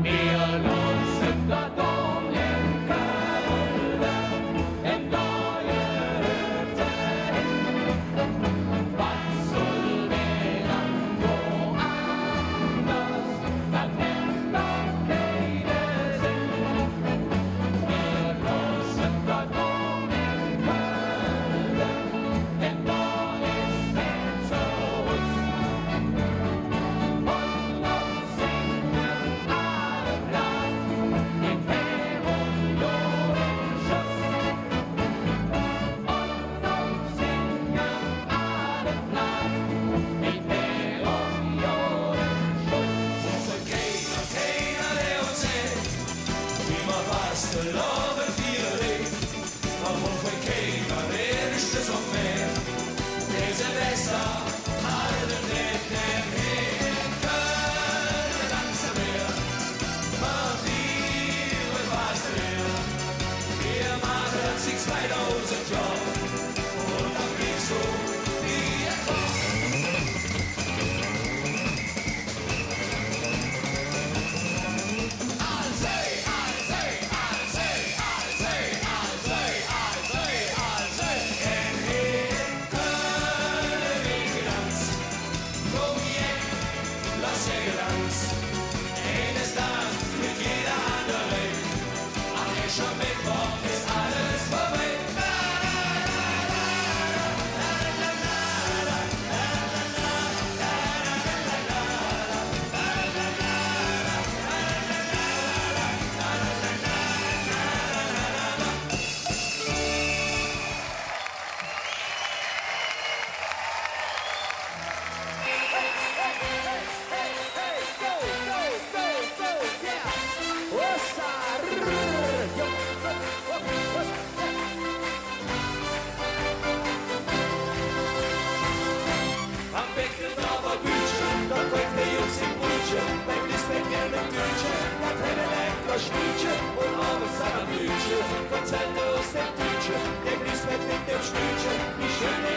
Wir losen dort um in Köln in neue Hütte hin. Was soll denn woanders, dann nimmt noch keine Sinn. Wir losen dort um in Köln, denn da ist es so uns. Schnietje und abends an der Blütchen, Konzerte aus dem Tütchen, der Grieß mit dem Stütchen, wie schön